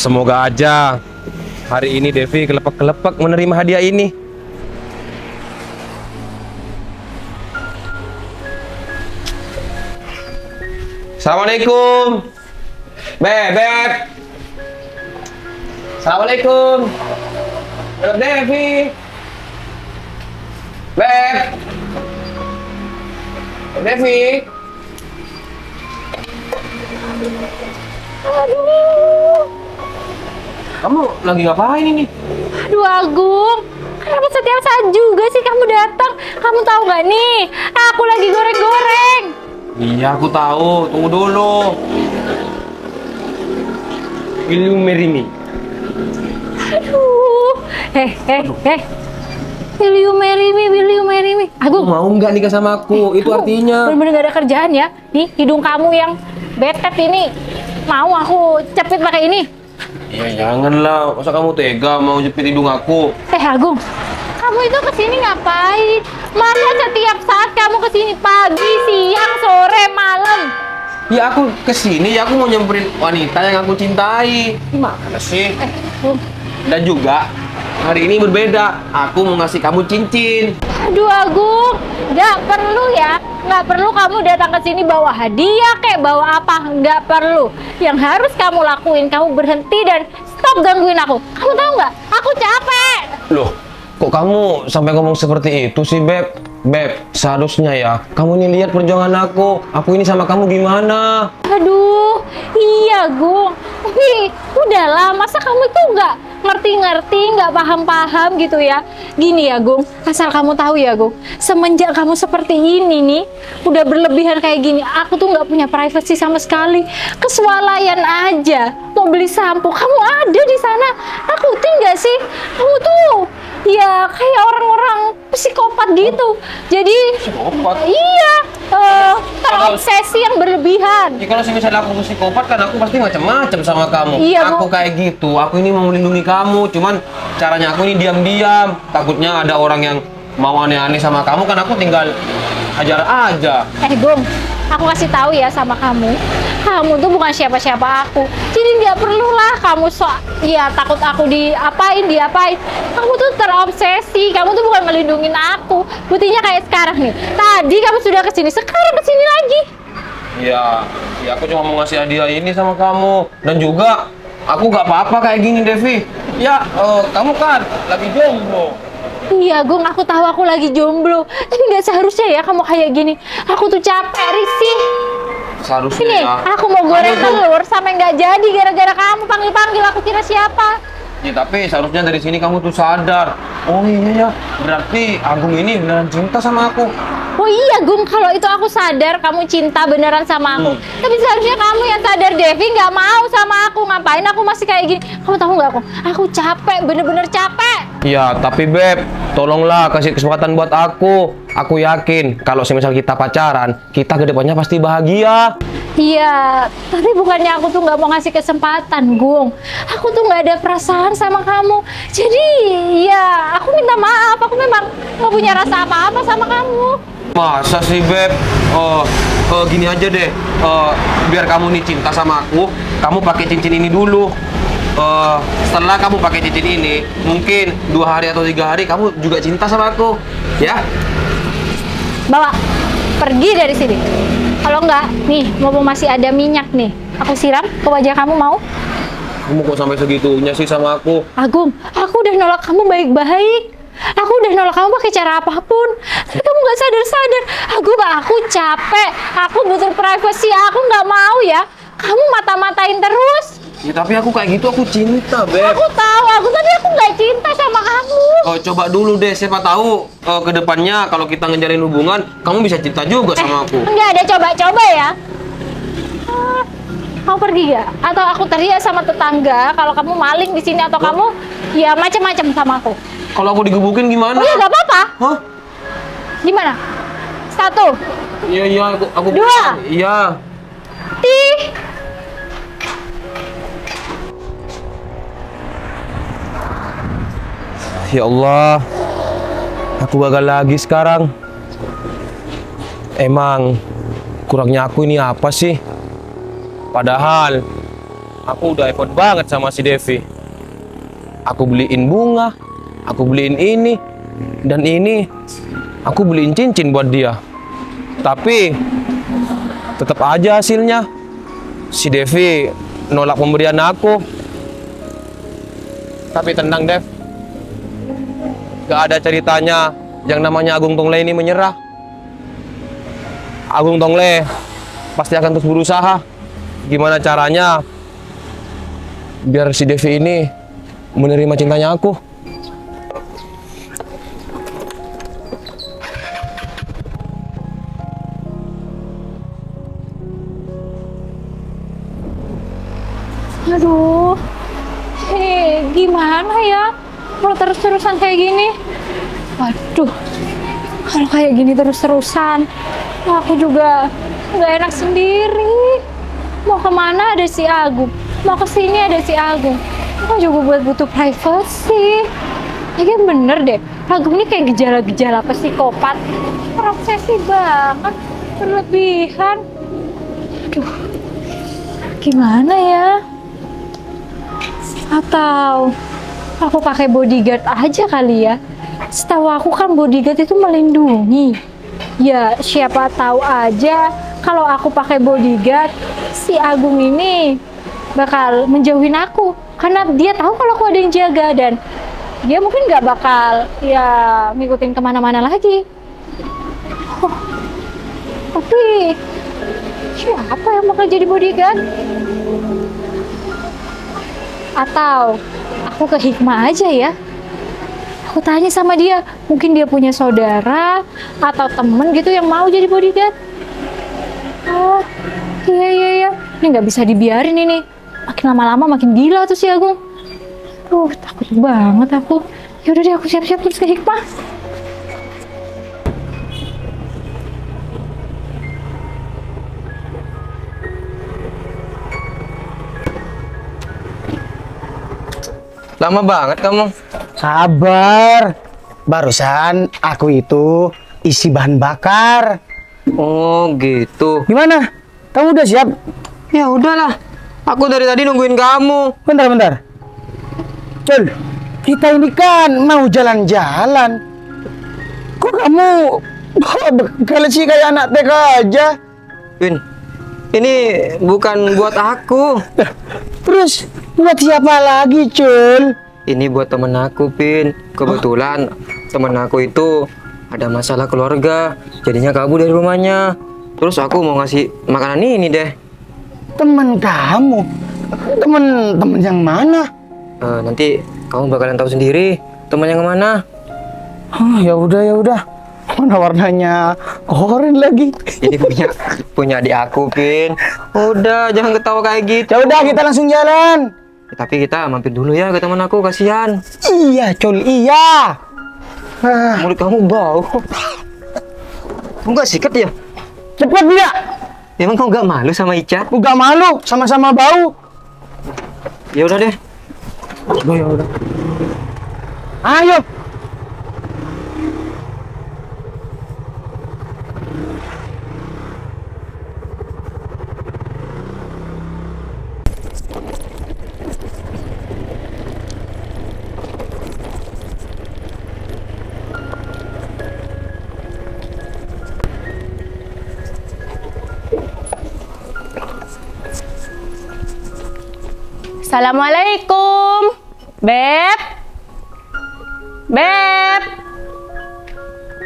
Semoga aja hari ini Devi kelepek-kelepek menerima hadiah ini. Assalamualaikum. Beb. Assalamualaikum. Beb Devi. Beb. Beb Devi. Aduh, Kamu lagi ngapain ini? aduh Agung, kenapa setiap saat juga sih kamu datang? Kamu tahu nggak nih, aku lagi goreng-goreng. Iya, aku tahu. Tunggu dulu. Will you marry me? Aduh, will you marry me, will you marry me? Agung, Mau nggak nikah sama aku? Itu artinya. bener-bener gak ada kerjaan ya? Nih, hidung kamu yang betet ini, mau aku cepit pakai ini? Ya janganlah. Masa kamu tega mau jepit hidung aku? Agung, kamu itu kesini ngapain? Masa setiap saat kamu kesini pagi, siang, sore, malam? Ya aku kesini, ya aku mau nyamperin wanita yang aku cintai. Gimana sih? Agung. Dan juga hari ini berbeda. Aku mau ngasih kamu cincin. Aduh Agung, nggak perlu ya, nggak perlu kamu datang ke sini bawa hadiah kayak bawa apa, nggak perlu. Yang harus kamu lakuin, kamu berhenti dan stop gangguin aku. Kamu tahu nggak? Aku capek. Loh, kok kamu sampai ngomong seperti itu sih, Beb? Beb, seharusnya ya kamu ini lihat perjuangan aku. Aku ini sama kamu gimana? Aduh, iya Gung. Tapi udahlah, masa kamu itu nggak ngerti-ngerti, nggak paham-paham gitu ya? Gini ya Gung, asal kamu tahu ya Gung, semenjak kamu seperti ini nih, udah berlebihan kayak gini, aku tuh nggak punya privacy sama sekali. Kesualayan aja, mau beli sampo, kamu ada di sana. Aku tinggal sih, kamu tuh ya kayak orang-orang psikopat gitu. Jadi Psikopat? iya, terobsesi yang berlebihan. Ya kalau misalnya aku psikopat kan aku pasti macam-macam sama kamu. Iya, aku Bu. kayak gitu. Aku ini mau melindungi kamu. Cuman caranya aku ini diam-diam. Takutnya ada orang yang mau aneh-aneh sama kamu kan aku tinggal hajar aja. Gung, aku kasih tahu ya sama kamu tuh bukan siapa-siapa aku. Jadi nggak perlulah kamu ya takut aku diapain. Kamu tuh terobsesi, kamu tuh bukan melindungi aku. Buktinya kayak sekarang nih. Tadi kamu sudah kesini, sekarang kesini lagi. Ya aku cuma mau ngasih hadiah ini sama kamu. Dan juga aku nggak apa-apa kayak gini, Devi. Ya, kamu kan lagi jomblo. Iya, Gung, aku tahu aku lagi jomblo. Tapi nggak seharusnya ya kamu kayak gini. Aku tuh capek, risih. Seharusnya Ini, ya. aku mau goreng Kamu tuh- telur sampai nggak jadi gara-gara kamu panggil-panggil. Aku kira siapa? Ya tapi seharusnya dari sini kamu tuh sadar. Oh iya ya, berarti Agung ini beneran cinta sama aku. Oh iya, Gung, kalau itu aku sadar kamu cinta beneran sama aku. Tapi seharusnya kamu yang sadar, Devi nggak mau sama aku. Ngapain aku masih kayak gini? Kamu tahu nggak aku? Aku capek, bener-bener capek. Ya tapi Beb, tolonglah kasih kesempatan buat aku. Aku yakin kalau semisal kita pacaran, kita ke depannya pasti bahagia. Iya, tapi bukannya aku tuh nggak mau ngasih kesempatan, Gung. Aku tuh nggak ada perasaan sama kamu. Jadi, ya aku minta maaf. Aku memang nggak punya rasa apa-apa sama kamu. Masa sih Beb? Gini aja deh. Biar kamu nih cinta sama aku, kamu pakai cincin ini dulu. Setelah kamu pakai cincin ini, mungkin 2 hari atau 3 hari kamu juga cinta sama aku, ya? Bawa, pergi dari sini. Kalau enggak, nih, mumpung masih ada minyak nih, aku siram ke wajah kamu, mau? Kamu kok sampai segitunya sih sama aku? Agung, aku udah nolak kamu baik-baik. Aku udah nolak kamu pakai cara apapun. Tapi kamu nggak sadar-sadar. Aku capek. Aku butuh privasi. Aku nggak mau ya. Kamu mata-matain terus. Ya tapi aku kayak gitu, aku cinta, Beb. Aku tahu, tapi aku nggak cinta sama kamu. Coba dulu deh, siapa tahu ke depannya kalau kita ngejalin hubungan, kamu bisa cinta juga sama aku. Nggak ada coba-coba ya. Kamu pergi ya? Atau aku teriak sama tetangga kalau kamu maling di sini atau kamu ya macam-macam sama aku. Kalau aku digebukin gimana? Oh ya nggak apa-apa. Hah? Gimana? 1, Iya, aku 2. Iya. Ih. Ya Allah, aku gagal lagi sekarang. Emang kurangnya aku ini apa sih? Padahal Aku udah effort banget sama si Devi. Aku beliin bunga, aku beliin ini, dan ini. Aku beliin cincin buat dia. Tapi tetap aja hasilnya si Devi nolak pemberian aku. Tapi tenang, Dev. Gak ada ceritanya yang namanya Agung Tongle ini menyerah. Agung Tongle pasti akan terus berusaha. Gimana caranya biar si Devi ini menerima cintanya aku. Aduh, gimana ya kalau terus-terusan kayak gini? Waduh, kalau kayak gini terus-terusan, aku juga nggak enak sendiri. Mau kemana ada si Agung, mau kesini ada si Agung. Aku juga butuh privacy. Lagian bener deh, Agung ini kayak gejala-gejala psikopat. Obsesi banget, berlebihan. Aduh, gimana ya? Atau aku pakai bodyguard aja kali ya. Setahu aku kan bodyguard itu melindungi. Ya siapa tahu aja kalau aku pakai bodyguard, si Agung ini bakal menjauhin aku. Karena dia tahu kalau aku ada yang jaga dan dia mungkin nggak bakal ya ngikutin kemana-mana lagi. Oh, tapi siapa yang bakal jadi bodyguard? Atau aku ke Hikmah aja ya. Aku tanya sama dia, mungkin dia punya saudara atau temen gitu yang mau jadi bodyguard. Oh, iya. Ini nggak bisa dibiarin ini. Makin lama-lama makin gila tuh si Agung. Takut banget aku. Yaudah deh, aku siap-siap terus ke Hikmah. Lama banget kamu. Sabar. Barusan aku itu isi bahan bakar. Oh gitu. Gimana? Kamu udah siap? Ya udahlah. Aku dari tadi nungguin kamu. Bentar. Cul, kita ini kan mau jalan-jalan. Kok kamu bawa bekal sih kayak anak TK aja? Win, ini bukan buat aku. Terus buat siapa lagi, Cul? Ini buat temen aku, Pin. Kebetulan temen aku itu ada masalah keluarga, jadinya kabur dari rumahnya. Terus aku mau ngasih makanan ini deh. Temen kamu? Temen yang mana? Nanti kamu bakalan tahu sendiri temen yang mana. Oh, ya udah. Mana warnanya oranye lagi? Ini punya adik aku, Pin. Udah, jangan ketawa kayak gitu. Ya udah, kita langsung jalan. Tapi kita mampir dulu ya ke teman aku, kasihan. Iya, Cul, iya. Mulut kamu bau. Kamu gak sikat ya? Cepet dia. Emang kamu gak malu sama Ica? Aku gak malu, sama-sama bau. Ya udah deh. Ya udah. Ayo. Assalamualaikum, Beb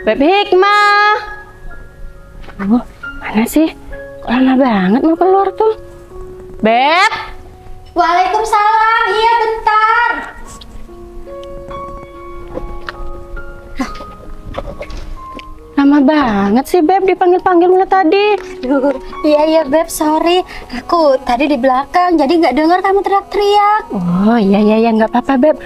Hikmah. Oh, mana sih? Kok lama banget mau keluar tuh, Beb? Waalaikumsalam, iya bentar. Lama banget sih, Beb, dipanggil-panggil mulai tadi. Iya Beb, sorry. Aku tadi di belakang, jadi nggak dengar kamu teriak-teriak. Oh, iya, nggak apa-apa, Beb.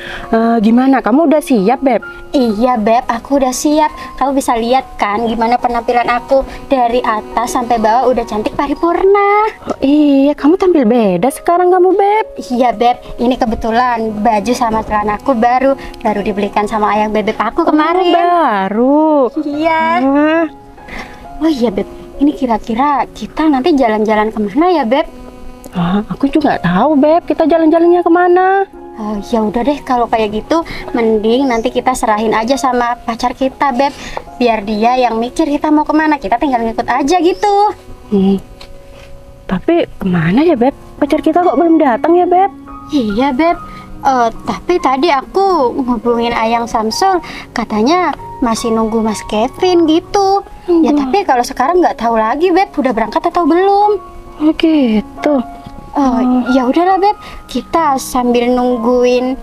Gimana, kamu udah siap, Beb? Iya Beb, aku udah siap. Kamu bisa lihat kan gimana penampilan aku dari atas sampai bawah udah cantik paripurna. Oh, iya, kamu tampil beda sekarang kamu, Beb. Iya Beb, ini kebetulan baju sama celana aku baru dibelikan sama ayang bebek aku kemarin. Baru. Iya. Oh iya Beb, ini kira-kira kita nanti jalan-jalan kemana ya Beb? Aku juga nggak tahu, Beb. Kita jalan-jalannya kemana? Ya udah deh kalau kayak gitu, mending nanti kita serahin aja sama pacar kita, Beb. Biar dia yang mikir kita mau kemana, kita tinggal ngikut aja gitu. Tapi kemana ya, Beb? Pacar kita kok belum datang ya, Beb? Iya, Beb. Tapi tadi aku ngubungin Ayang Samsul, katanya masih nunggu Mas Kevin gitu. Ya tapi kalau sekarang nggak tahu lagi, Beb, udah berangkat atau belum. Oh gitu. Ya udahlah, Beb, kita sambil nungguin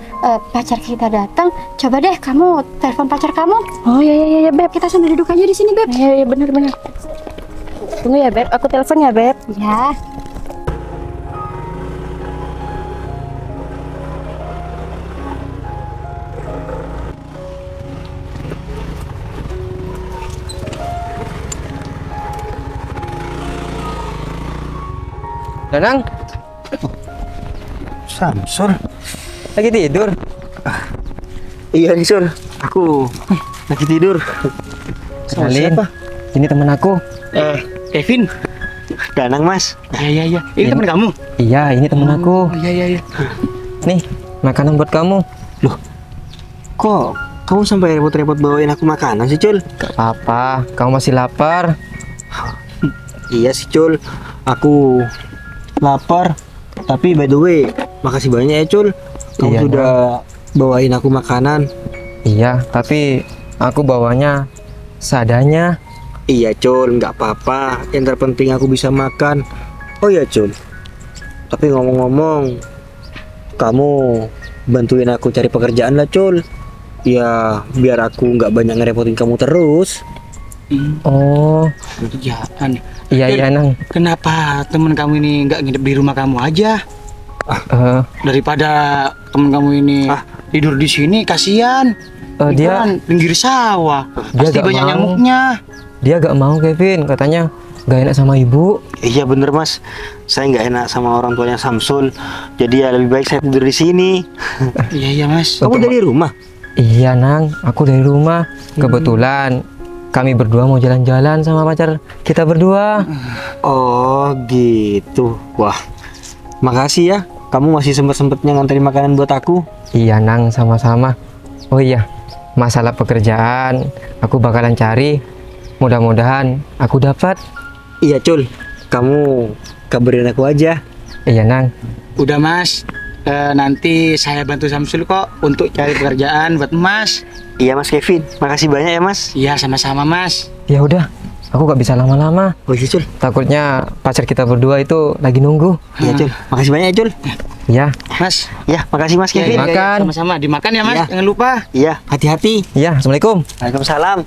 pacar kita datang, coba deh kamu telepon pacar kamu. Oh iya, Beb. Kita sambil duduk aja di sini, Beb. Iya, benar. Tunggu ya, Beb. Aku telepon ya, Beb. Ya. Danang, Samsul. lagi tidur. Iya nih Sul, aku lagi tidur. Kenalin, ini teman aku. Kevin. Danang Mas. Iya. Ini teman kamu? Iya, ini teman aku. Iya. Nih, makanan buat kamu. Kok kamu sampai repot-repot bawain aku makanan sih, Cul? Gak apa-apa, kamu masih lapar. Iya sih, Cul. Aku lapar. Tapi by the way, makasih banyak ya, Cul. Kamu Iya, sudah bawain aku makanan. Iya, tapi aku bawanya seadanya. Iya, Cul, nggak apa-apa. Yang terpenting aku bisa makan. Oh ya, Cul. Tapi ngomong-ngomong, kamu bantuin aku cari pekerjaan lah, Cul. Ya, biar aku nggak banyak ngerepotin kamu terus. Oh, iya, Nang. Kenapa teman kamu ini nggak nginep di rumah kamu aja? Eh, Daripada teman kamu ini tidur di sini, kasihan. Ini dia kan pinggir sawah, Dia pasti nggak banyak mau. nyamuknya. dia gak mau, Kevin. Katanya gak enak sama ibu. Iya bener Mas, saya nggak enak sama orang tuanya Samsul. Jadi ya lebih baik saya tidur di sini. Iya Mas. Kamu dari rumah? Iya, Nang. Aku dari rumah. Kebetulan kami berdua mau jalan-jalan sama pacar kita berdua. Oh gitu. Wah, makasih ya. Kamu masih sempet-sempetnya nganterin makanan buat aku. Iya, Nang, sama-sama. Oh iya, masalah pekerjaan aku bakalan cari. Mudah-mudahan aku dapat. Iya Cul, kamu kabarin aku aja. Iya, Nang. Udah Mas, nanti saya bantu Samsul kok untuk cari pekerjaan buat Mas. Iya Mas Kevin, makasih banyak ya Mas. Iya sama-sama Mas. Ya udah, aku gak bisa lama-lama. Oh iya Cul. Takutnya pacar kita berdua itu lagi nunggu. Iya Cul, makasih banyak ya Cul. Ya, Mas. Ya, makasih Mas Iya, Kevin. iya, Makan. Sama-sama dimakan ya Mas, Iya. jangan lupa. Iya, hati-hati. ya, Assalamualaikum. Waalaikumsalam.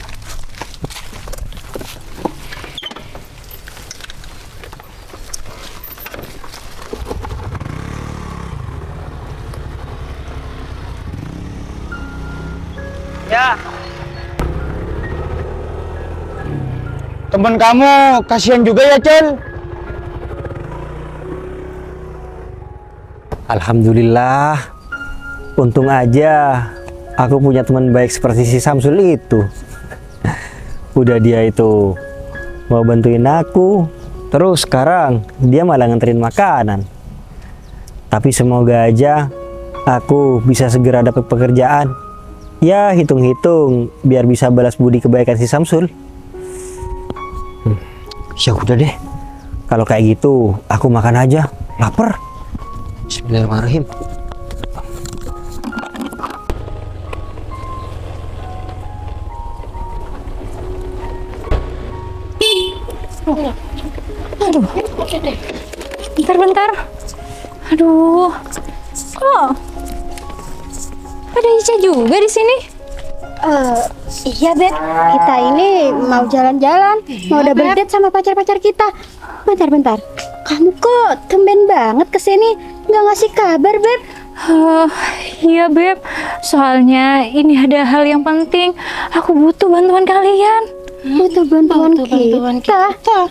Teman kamu kasihan juga ya, Cel. Alhamdulillah. Untung aja aku punya teman baik seperti si Samsul itu. Udah dia itu mau bantuin aku, terus sekarang dia malah nganterin makanan. Tapi semoga aja aku bisa segera dapat pekerjaan. Ya hitung-hitung biar bisa balas budi kebaikan si Samsul. Ya udah deh. Kalau kayak gitu aku makan aja, lapar. Bismillahirrahmanirrahim. Bentar. Aduh, kok ada Ica juga di sini? Iya, Beb. Kita ini mau jalan-jalan, mau double date sama pacar-pacar kita. Bentar. Kamu kok tumben banget kesini, nggak ngasih kabar, Beb? Iya, Beb. Soalnya ini ada hal yang penting. Aku butuh bantuan kalian. Butuh bantuan kita.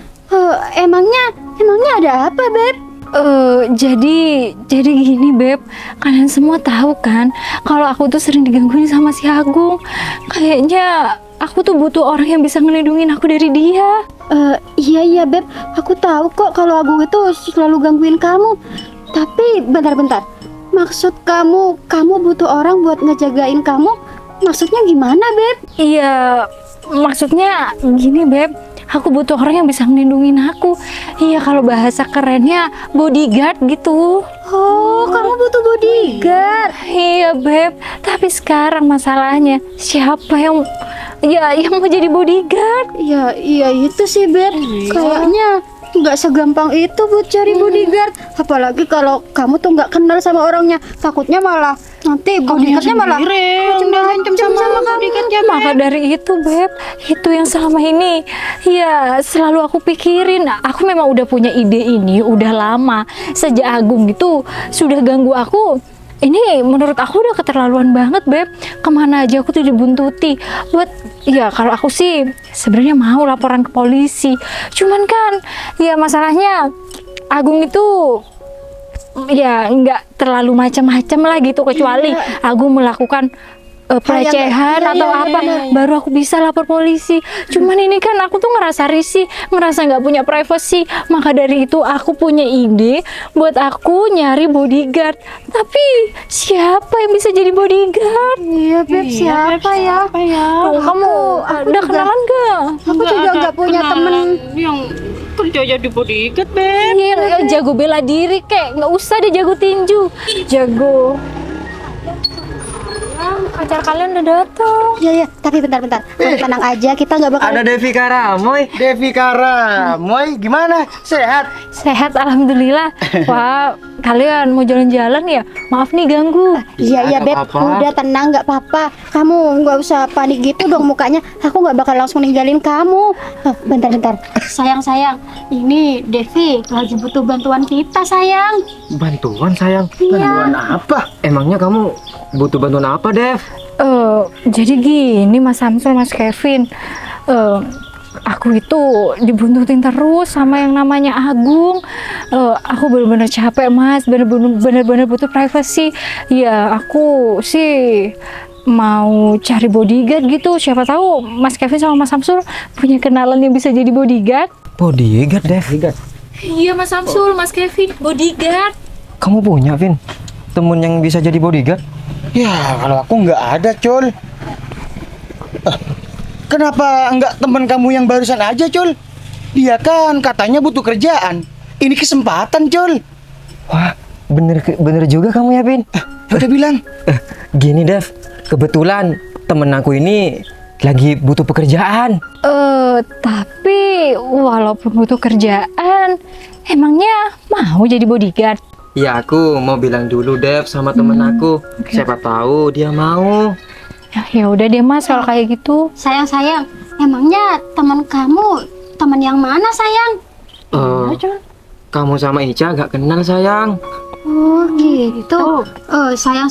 Emangnya ada apa, Beb? Jadi gini, Beb. Kalian semua tahu kan kalau aku tuh sering digangguin sama si Agung. Kayaknya aku tuh butuh orang yang bisa ngelindungin aku dari dia. Iya Beb, aku tahu kok kalau Agung itu selalu gangguin kamu. Tapi bentar-bentar, maksud kamu butuh orang buat ngejagain kamu? Maksudnya gimana Beb? Iya, maksudnya gini Beb, aku butuh orang yang bisa ngelindungin aku. Iya, kalau bahasa kerennya bodyguard gitu. Oh, kamu butuh bodyguard. Iya Beb, tapi sekarang masalahnya siapa yang mau jadi bodyguard? Ya, iya itu sih Beb. Kayaknya nggak segampang itu buat cari bodyguard. Apalagi kalau kamu tuh nggak kenal sama orangnya. Takutnya malah nanti bodyguardnya malah macam sama bodyguardnya. Maka dari itu Beb, itu yang selama ini ya selalu aku pikirin. Aku memang udah punya ide ini udah lama. Sejak Agung itu sudah ganggu aku. Ini menurut aku udah keterlaluan banget Beb. Kemana aja aku tuh dibuntuti. Ya kalau aku sih sebenarnya mau laporan ke polisi. Cuman kan ya masalahnya Agung itu ya nggak terlalu macam-macam lah gitu, kecuali Agung melakukan pelecehan atau apa, baru aku bisa lapor polisi. Cuman ini kan aku tuh ngerasa risih, ngerasa nggak punya privasi. Maka dari itu aku punya ide buat aku nyari bodyguard. Tapi siapa yang bisa jadi bodyguard? Iya Beb, siapa ya? Kamu udah kenalan gak? Aku juga nggak punya temen. yang kerja jadi bodyguard, Beb. Iya, jago bela diri kek, nggak usah deh jago tinju, jago. Pacar kalian udah datang. Iya, tapi bentar. Kamu tenang aja, kita nggak bakal. Ada Devi Karamoy. Devi Karamoy, gimana? Sehat? Sehat, alhamdulillah. Wah, kalian mau jalan-jalan ya? Maaf nih ganggu. Iya nggak Beb, apa-apa. udah tenang, nggak apa-apa. Kamu nggak usah panik gitu dong mukanya. Aku nggak bakal langsung ninggalin kamu. Bentar. Sayang, ini Devi lagi butuh bantuan kita sayang. Bantuan sayang. Bantuan apa? Emangnya kamu butuh bantuan apa, Dev? Jadi gini Mas Samsul, Mas Kevin. Aku itu dibuntutin terus sama yang namanya Agung. Aku bener-bener capek Mas, bener-bener butuh privacy. Ya aku sih mau cari bodyguard gitu. Siapa tahu Mas Kevin sama Mas Samsul punya kenalan yang bisa jadi bodyguard. Bodyguard, Dev. Iya Mas Samsul, Mas Kevin, bodyguard. Kamu punya, Vin? Temen yang bisa jadi bodyguard? Ya, kalau aku nggak ada, Cul. Kenapa nggak teman kamu yang barusan aja, Cul? Dia kan katanya butuh kerjaan. Ini kesempatan, Cul. Wah, bener juga kamu ya, Vin. Udah bilang. Gini, Dev. Kebetulan temen aku ini lagi butuh pekerjaan. Tapi walaupun butuh kerjaan, emangnya mau jadi bodyguard? Ya, aku mau bilang dulu, Dev, sama temen aku. Siapa tahu dia mau. Ya udah deh Mas, kalau kayak gitu. Sayang, emangnya teman kamu teman yang mana sayang? Kamu sama Ica gak kenal, sayang. Oh gitu. Sayang.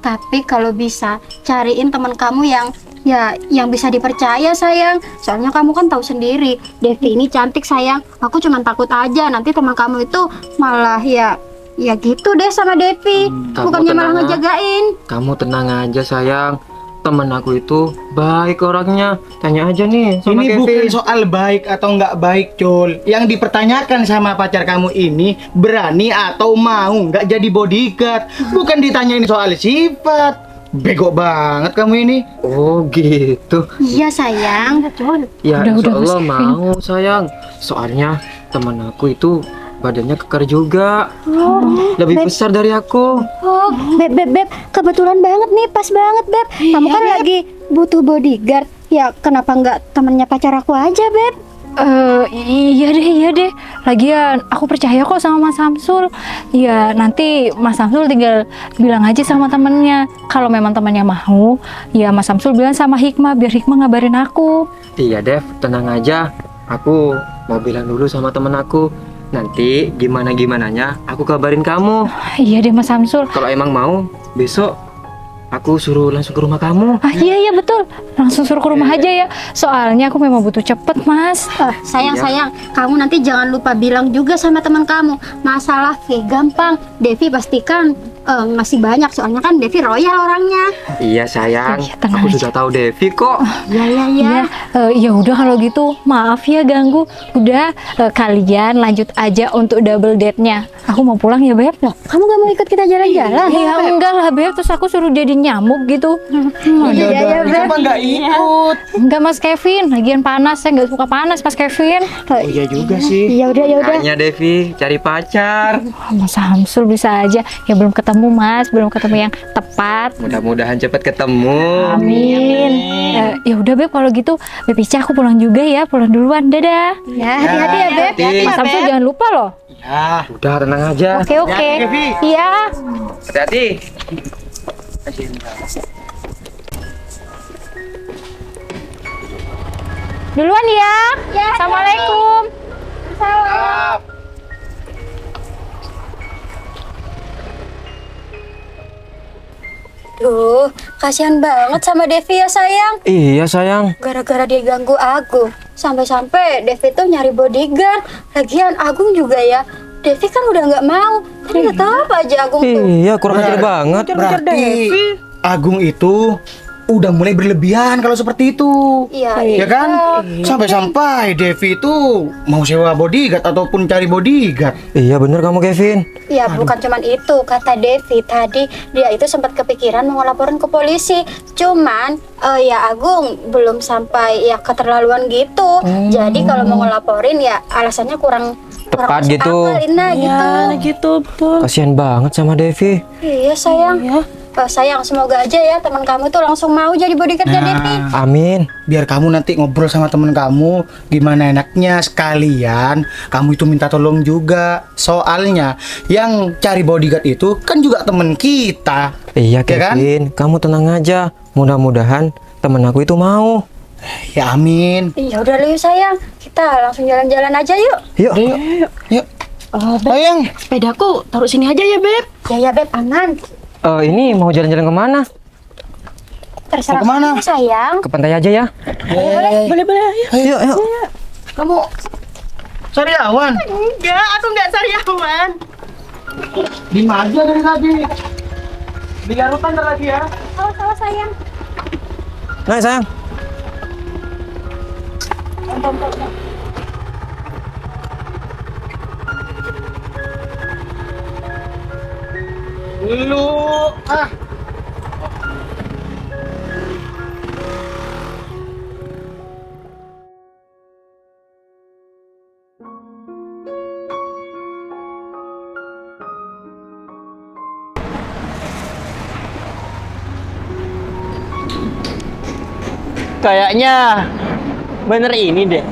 Tapi kalau bisa cariin teman kamu yang bisa dipercaya sayang. Soalnya kamu kan tahu sendiri, Devi ini cantik sayang. Aku cuman takut aja nanti teman kamu itu malah ya gitu deh sama Devi. Kamu Bukannya malah tenang, ngejagain. Kamu tenang aja, sayang. Temen aku itu baik orangnya. Tanya aja nih sama Ini Kevin. bukan soal baik atau nggak baik, Cul. Yang dipertanyakan sama pacar kamu ini berani atau mau nggak jadi bodyguard. Bukan ditanyain soal sifat. Bego banget kamu ini. Oh gitu. Iya sayang. Ya Udah, insya Allah Mas Kevin. mau, sayang. Soalnya temen aku itu badannya kekar juga. Lebih besar dari aku. Oh, Beb, kebetulan banget nih, pas banget, Beb. Kamu kan lagi butuh bodyguard. Ya, kenapa nggak temennya pacar aku aja, Beb? Iya deh. Lagian aku percaya kok sama Mas Samsul. Ya nanti Mas Samsul tinggal bilang aja sama temennya. Kalau memang temannya mau, ya Mas Samsul bilang sama Hikmah biar Hikmah ngabarin aku. Iya, Dev, tenang aja. Aku mau bilang dulu sama temen aku. Nanti gimananya aku kabarin kamu. Iya deh Mas Samsul. Kalau emang mau, besok aku suruh langsung ke rumah kamu. Iya betul. Langsung suruh ke rumah aja ya. Soalnya aku memang butuh cepet Mas. Sayang, kamu nanti jangan lupa bilang juga sama teman kamu. Masalah fee gampang. Devi pastikan ngasih banyak, soalnya kan Devi royal orangnya. Iya sayang, Iya, tenang aku aja. sudah tahu Devi kok. Ya ya ya. Ya udah kalau gitu, maaf ya ganggu. Udah kalian lanjut aja untuk double date-nya. Aku mau pulang ya, Beb. Kamu gak mau ikut kita jalan-jalan? Ya enggak lah, Beb. Terus aku suruh jadi nyamuk gitu. Iya, Beb. Coba nggak ikut. Enggak, Mas Kevin. Lagian panas, saya nggak suka panas, Mas Kevin. Oh iya juga sih. Ya udah ya udah. Kayaknya Devi cari pacar. Mas Samsul bisa aja. Ya belum ketemu, Mas. Belum ketemu yang tepat. Mudah-mudahan cepat ketemu. Amin. Ya udah, Beb, kalau gitu Beb Ica aku pulang juga ya. Pulang duluan. Dadah. Ya hati-hati ya Beb. Hati-hati. Mas Samsul jangan lupa loh. Ya. Udah tenang aja. Oke, oke. Hati-hati, Devi. Iya. Hati-hati. Duluan ya. Assalamualaikum. Duh, kasihan banget sama Devi ya sayang. Iya sayang. Gara-gara dia ganggu Agung, sampai-sampai Devi tuh nyari bodyguard. Lagian Agung juga ya. Devi kan udah nggak mau. Tapi nggak tahu apa aja Agung tuh. Iya kurang ajar banget. Berarti Agung itu udah mulai berlebihan kalau seperti itu. Iya, Ya kan? Sampai-sampai Devi itu mau sewa bodyguard ataupun cari bodyguard. Iya bener kamu Kevin. iya, bukan cuman itu. Kata Devi tadi dia itu sempat kepikiran mau ngelaporin ke polisi. Cuman ya Agung belum sampai ya keterlaluan gitu. Jadi kalau mau ngelaporin ya alasannya kurang Tepat masuk gitu. akal, Ina, gitu. Kasihan banget sama Devi. Iya sayang. Sayang, semoga aja ya teman kamu tuh langsung mau jadi bodyguardnya Devi. Amin. Biar kamu nanti ngobrol sama temen kamu gimana enaknya, sekalian kamu itu minta tolong juga. Soalnya yang cari bodyguard itu kan juga temen kita. Iya Ya kan? Kevin, kamu tenang aja. Mudah-mudahan temen aku itu mau. Ya amin. Ya udah yuk sayang, kita langsung jalan-jalan aja yuk. Yuk. Yuk. Sayang. Sepedaku taruh sini aja ya, Beb. Ya Beb, aman. Ini mau jalan-jalan kemana? Terserah Mau kemana? kamu, sayang. Ke pantai aja ya. Boleh, boleh. Ayo. Yuk. Kamu sariawan? Enggak, aku enggak sariawan. Di mana aja dari tadi? Di Garutan lagi ya? Salah sayang. Nah sayang. Lu ah. Kayaknya bener ini deh.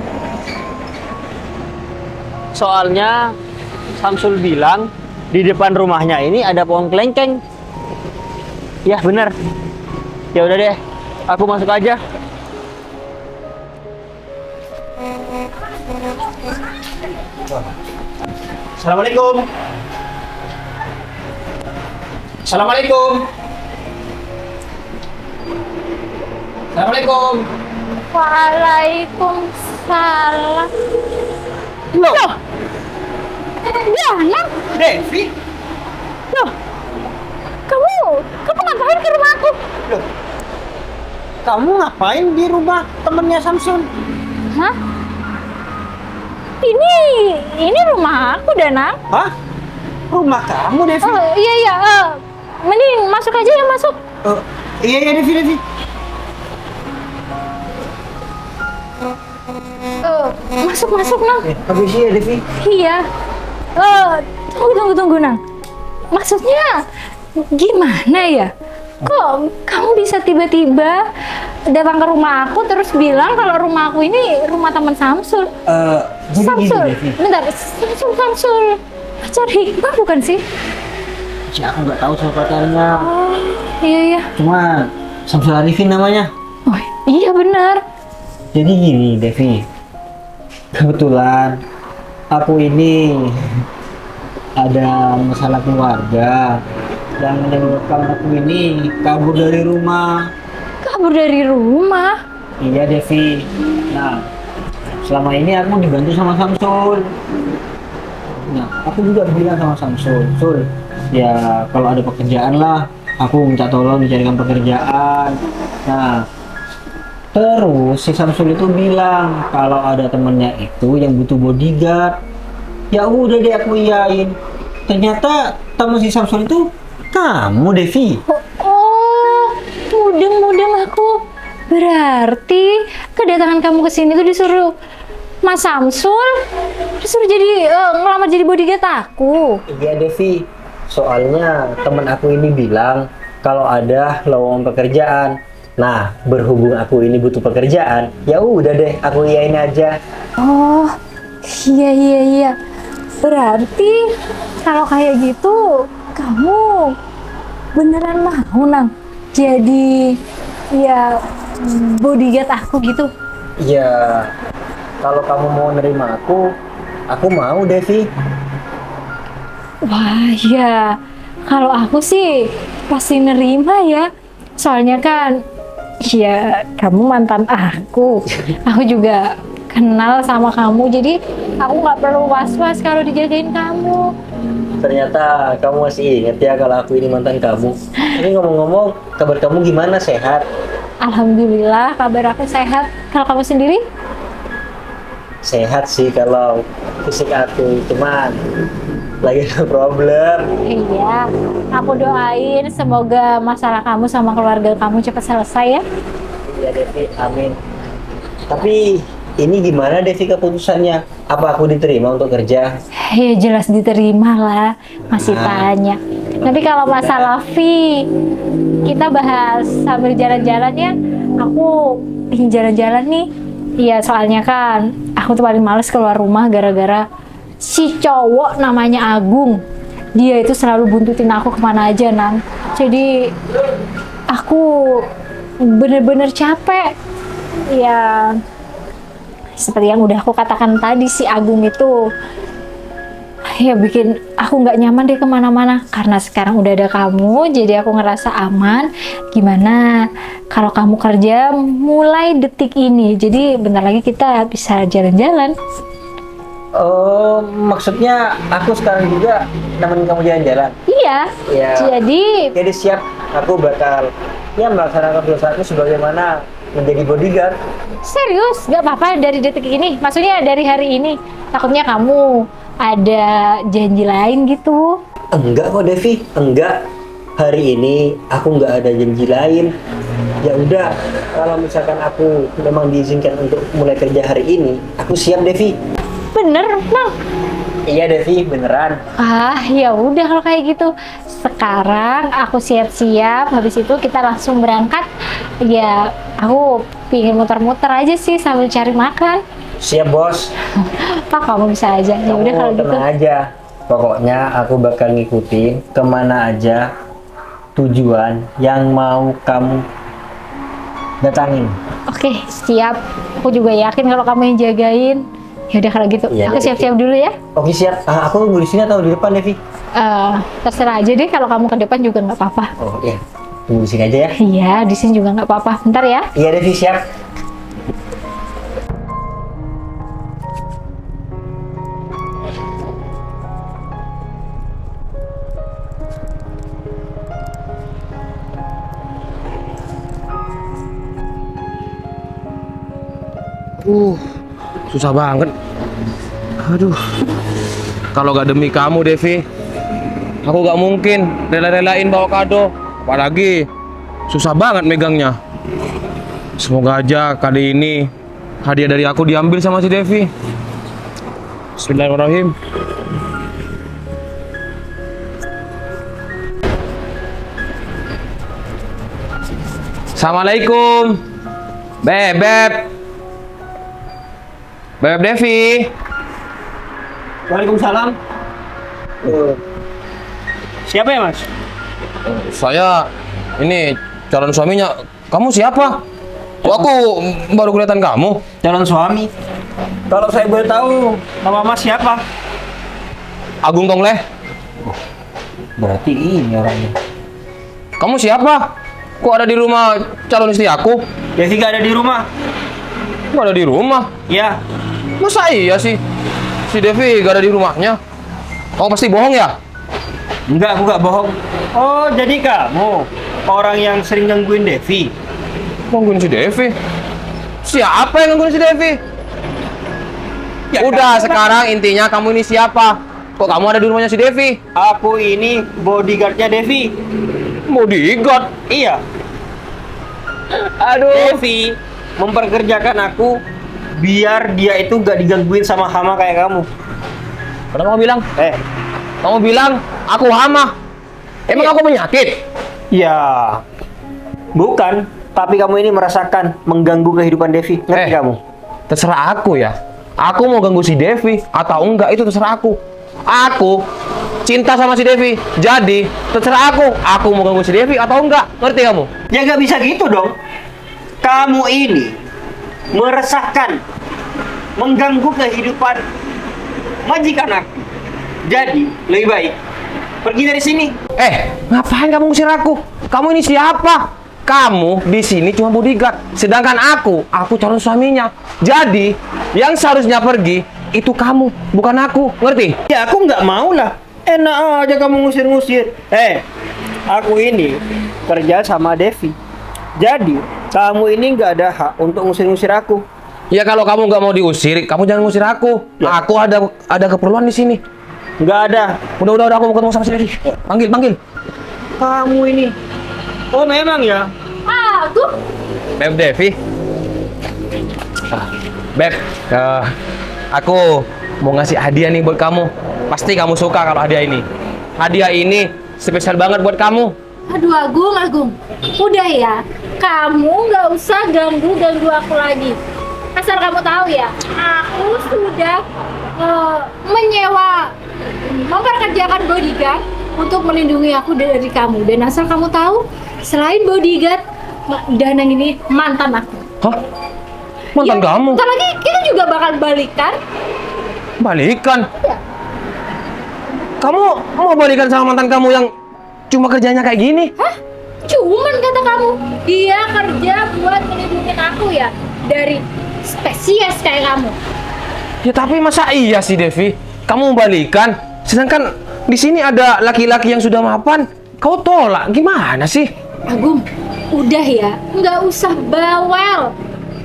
Soalnya Samsul bilang di depan rumahnya ini ada pohon kelengkeng. Ya bener. Ya udah deh, aku masuk aja. Assalamualaikum. Assalamualaikum. Assalamualaikum. Waalaikumsalam. Loh, Diana, Devi. loh, kamu ngapain ke rumahku? Kamu ngapain di rumah temennya Samsul? Hah? Ini rumah aku, Danang. Hah? Rumah kamu, Devi? Oh iya, mending masuk aja ya, masuk. Iya, Devi. Masuk, Nang. Habis ya, Devi. Iya. Tunggu, Nang. Maksudnya gimana ya? Kok kamu bisa tiba-tiba datang ke rumah aku terus bilang kalau rumah aku ini rumah teman Samsul? Jadi Samsul, gini, Devi. bentar. Samsul. Pacar Hikmah bukan sih? Ya, aku nggak tahu soal pacarnya. Oh, iya. Cuma Samsul Arifin namanya. Oh, iya benar. Jadi gini, Devi. Kebetulan aku ini ada masalah keluarga yang menyebabkan aku ini kabur dari rumah. Kabur dari rumah? Iya, Devi. Nah, selama ini aku dibantu sama Samsul. Nah, aku juga bilang sama Samsul, Sul, Ya kalau ada pekerjaan lah, aku minta tolong dicarikan pekerjaan. Nah, terus si Samsul itu bilang kalau ada temennya itu yang butuh bodyguard. Ya udah deh aku iyain. Ternyata teman si Samsul itu kamu, Devi. Oh, mudeng aku. Berarti kedatangan kamu ke sini tuh disuruh Mas Samsul, disuruh jadi ngelamar jadi bodyguard aku. Iya Devi, soalnya teman aku ini bilang kalau ada lowongan pekerjaan. Nah, berhubung aku ini butuh pekerjaan, ya udah deh aku iyain aja. Oh, iya. Berarti kalau kayak gitu, kamu beneran mau Nang jadi ya bodyguard aku gitu? Ya, kalau kamu mau nerima aku mau Devi. Wah, ya. Kalau aku sih pasti nerima ya. Soalnya kan, ya kamu mantan aku. Aku juga kenal sama kamu, jadi aku nggak perlu was-was kalau dijagain kamu. Ternyata kamu masih inget ya kalau aku ini mantan kamu. Ini ngomong-ngomong, kabar kamu gimana? Sehat? Alhamdulillah, kabar aku sehat. Kalau kamu sendiri? Sehat sih kalau fisik aku, cuman lagi ada problem. Iya, aku doain semoga masalah kamu sama keluarga kamu cepat selesai ya. Iya Devi, amin. Tapi ini gimana Devi keputusannya? Apa aku diterima untuk kerja? Ya jelas diterima lah, masih tanya. Tapi kalau masalah fee, kita bahas sambil jalan-jalan ya. Aku ingin jalan-jalan nih. Iya, soalnya kan aku tuh paling males keluar rumah gara-gara si cowok namanya Agung. Dia itu selalu buntutin aku kemana aja, Nang. Jadi aku bener-bener capek. Ya, seperti yang udah aku katakan tadi, si Agung itu ya bikin aku nggak nyaman deh kemana-mana. Karena sekarang udah ada kamu, jadi aku ngerasa aman. Gimana kalau kamu kerja mulai detik ini? Jadi bentar lagi kita bisa jalan-jalan. Oh, maksudnya aku sekarang juga nemenin kamu jalan-jalan? Iya. Iya. Jadi Siap, aku bakal ya melaksanakan dosaku sebagaimana menjadi bodyguard. serius, nggak apa-apa dari detik ini. Maksudnya dari hari ini. Takutnya kamu ada janji lain gitu. Enggak kok Devi, enggak. Hari ini aku nggak ada janji lain. Ya udah, kalau misalkan aku memang diizinkan untuk mulai kerja hari ini, aku siap Devi. Bener, Nang. Iya Devi, beneran. Ah, ya udah kalau kayak gitu. Sekarang aku siap-siap, habis itu kita langsung berangkat. Ya, aku pingin muter-muter aja sih sambil cari makan. Siap bos. Pak, kamu bisa aja. Ya udah kalau gitu. Tenang aja. Pokoknya aku bakal ngikutin kemana aja tujuan yang mau kamu datangin. Oke, siap. Aku juga yakin kalau kamu yang jagain. Ya udah kalau gitu. Iya, Aku Devi. siap-siap dulu ya. Oke siap. Aku tunggu di sini atau di depan Devi? Terserah aja deh, kalau kamu ke depan juga nggak apa-apa. Oh iya. Tunggu di sini aja ya. Iya, di sini juga nggak apa-apa. Bentar ya. Iya Devi, siap. Susah banget. Aduh. Kalau gak demi kamu, Devi, aku gak mungkin rela-relain bawa kado. Apalagi susah banget megangnya. Semoga aja kali ini hadiah dari aku diambil sama si Devi. Bismillahirrahmanirrahim. Assalamualaikum. Bebek. Bebek Devi. Waalaikumsalam. Siapa ya mas? Saya ini calon suaminya. Kamu siapa? Kok aku baru kelihatan kamu? Calon suami. Kalau saya boleh tahu nama mas siapa? Agung Tongleh. Berarti ini orangnya. Kamu siapa? Kok ada di rumah calon istri aku? Devi gak ada di rumah. Kok ada di rumah? Ya. Masa iya sih? Si Devi gak ada di rumahnya? Kamu pasti bohong ya? Enggak, aku nggak bohong. Oh, jadi kamu orang yang sering gangguin Devi? Gangguin si Devi? Siapa yang gangguin si Devi? Ya, Udah, kamu sekarang intinya kamu ini siapa? Kok kamu ada di rumahnya si Devi? Aku ini bodyguardnya Devi. Bodyguard? Iya. Aduh. Devi memperkerjakan aku biar dia itu gak digangguin sama hama kayak kamu. Kenapa kamu bilang? Kamu bilang aku hama. Emang aku penyakit? Ya, bukan. Tapi kamu ini merasakan mengganggu kehidupan Devi. Ngerti kamu? Terserah aku ya. Aku mau ganggu si Devi atau enggak itu terserah aku. Aku cinta sama si Devi. Jadi terserah aku. Aku mau ganggu si Devi atau enggak. Ngerti kamu? Ya nggak bisa gitu dong. Kamu ini meresahkan, mengganggu kehidupan majikan aku. Jadi lebih baik pergi dari sini. Ngapain kamu ngusir aku? Kamu ini siapa? Kamu di sini cuma bodyguard, sedangkan aku calon suaminya. Jadi yang seharusnya pergi itu kamu, bukan aku. Ngerti? Ya aku nggak mau lah. Enak aja kamu ngusir-ngusir. Aku ini kerja sama Devi. Jadi kamu ini nggak ada hak untuk ngusir-ngusir aku. Ya kalau kamu nggak mau diusir, kamu jangan ngusir aku. Ya. Aku ada keperluan di sini. Nggak ada. Udah aku mau ketemu sama si Devi. Panggil. Kamu ini. Oh memang ya. Aku Beb Devi. Beb, aku mau ngasih hadiah nih buat kamu. Pasti kamu suka kalau hadiah ini. Hadiah ini spesial banget buat kamu. Aduh Agung, udah ya, kamu nggak usah ganggu aku lagi. Asal kamu tahu ya, aku sudah memperkerjakan bodyguard untuk melindungi aku dari kamu. Dan asal kamu tahu, selain bodyguard, Danang ini mantan aku. Hah? Mantan Ya, kamu? Ntar lagi kita juga bakal balikan. Balikan? Ya. Kamu mau balikan sama mantan kamu yang cuma kerjanya kayak gini? Hah? Cuman kata kamu, dia kerja buat melindungi aku ya dari spesies kayak kamu. Ya tapi masa iya sih Devi? Kamu mau balikan? Sedangkan di sini ada laki-laki yang sudah mapan. Kau tolak? Gimana sih? Agung, udah ya, nggak usah bawel.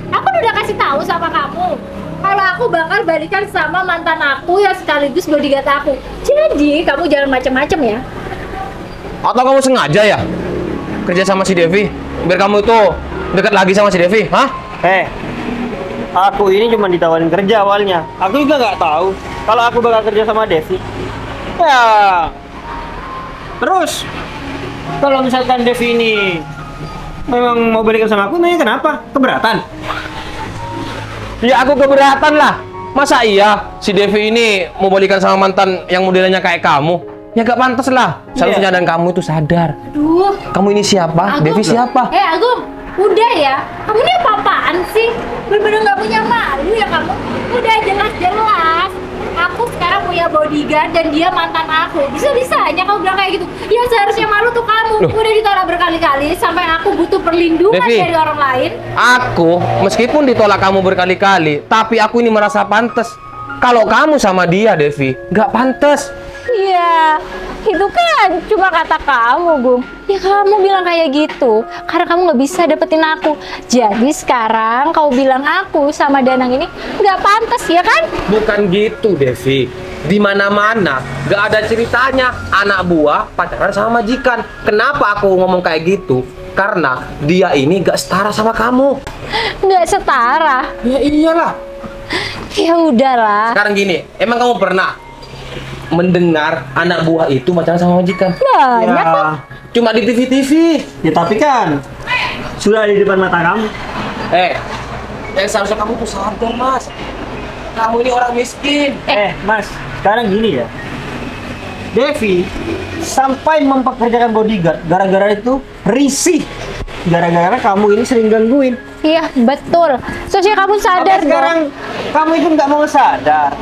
Aku udah kasih tahu sama kamu kalau aku bakal balikan sama mantan aku yang sekaligus bodyguard aku. Jadi kamu jangan macem-macem ya. Atau kamu sengaja ya kerja sama si Devi biar kamu itu dekat lagi sama si Devi? Hah? Aku ini cuma ditawarin kerja awalnya. Aku juga nggak tahu kalau aku bakal kerja sama Devi. Ya. Terus kalau misalkan Devi ini memang mau balikan sama aku, memang kenapa? Keberatan? Ya aku keberatan lah. Masa iya si Devi ini mau balikan sama mantan yang modelnya kayak kamu? Ya gak pantas lah. Seharusnya dan kamu itu sadar. Aduh, Kamu ini siapa? Agung. Devi siapa? Agung, udah ya. Kamu ini apa-apaan sih? Bener-bener nggak punya malu ya kamu? Udah jelas-jelas. Aku sekarang punya bodyguard dan dia mantan aku. Bisa-bisanya kamu bilang kayak gitu. Ya seharusnya malu tuh kamu. Loh. Udah ditolak berkali-kali sampai aku butuh perlindungan Devi. dari orang lain. Aku meskipun ditolak kamu berkali-kali, tapi aku ini merasa pantas. Kalau kamu sama dia, Devi, gak pantas. Iya, itu kan cuma kata kamu, Gung. Ya kamu bilang kayak gitu karena kamu nggak bisa dapetin aku. Jadi sekarang kau bilang aku sama Danang ini nggak pantas, ya kan? Bukan gitu, Devi. Di mana-mana gak ada ceritanya anak buah pacaran sama majikan. Kenapa aku ngomong kayak gitu? Karena dia ini gak setara sama kamu. Nggak setara. Ya iyalah. Ya udahlah. Sekarang gini, emang kamu pernah mendengar anak buah itu pacaran sama majikan? Banyak kok. Ya, Cuma di TV-TV. ya tapi kan sudah ada di depan mata kamu. Yang seharusnya kamu tuh sadar, Mas. Kamu ini orang miskin. Mas, sekarang gini ya. Devi sampai mempekerjakan bodyguard gara-gara itu risih. Gara-gara kamu ini sering gangguin. Iya betul. Seharusnya kamu sadar Maka sekarang kamu itu nggak mau sadar.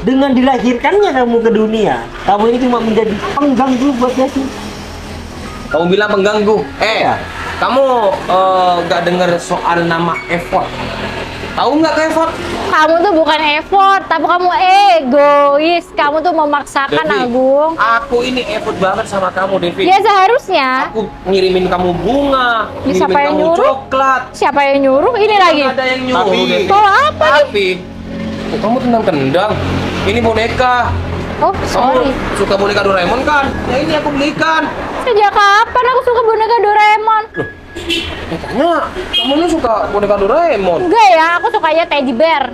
Dengan dilahirkannya kamu ke dunia, kamu ini cuma menjadi pengganggu buat Devi. Kamu bilang pengganggu. Iya. Kamu gak dengar soal nama effort? Tahu nggak ke effort? Kamu tuh bukan effort, tapi kamu egois. Kamu tuh memaksakan, Devi, Agung. aku ini effort banget sama kamu, Devi. Ya seharusnya. Aku ngirimin kamu bunga, Ya, siapa ngirimin yang kamu nyuruh? coklat. Siapa yang nyuruh? Ini lagi. Nggak ada yang nyuruh, Tapi- Devi. Kalau apa nih? Tapi, kok kamu tendang-tendang. Ini boneka. Oh, sorry. Kamu suka boneka Doraemon kan? Ya ini aku belikan. Sejak kapan aku suka boneka Doraemon? Katanya kamu ini suka boneka Doraemon. Enggak ya, aku sukanya teddy bear.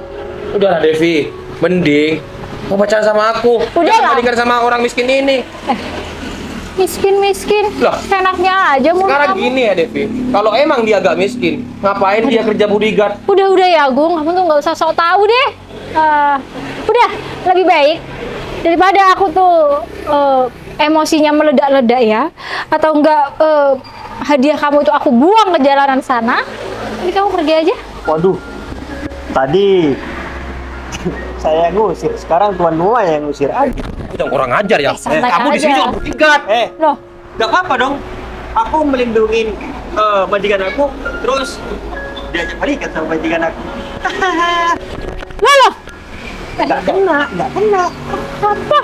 Udahlah Devi, mending mau pacaran sama aku. Udah Jangan lah. bandingkan sama orang miskin ini. Miskin. Loh. Enaknya aja mulut Sekarang kamu. gini ya Devi, kalau emang dia agak miskin, ngapain dia kerja bodyguard? Udah ya, Agung. Kamu tuh nggak usah sok tahu deh. Udah, lebih baik daripada aku tuh emosinya meledak-ledak ya, atau enggak hadiah kamu tuh aku buang ke jalanan sana. Jadi kamu pergi aja. Waduh, tadi saya ngusir, sekarang tuan rumah yang ngusir aja. Udah kurang ajar ya. Santai Kamu di sini aja. cuma bodyguard. Loh, Gak apa-apa dong. Aku melindungi majikan aku, terus diajak balikan sama majikan aku. loh. Gak kena. Apa?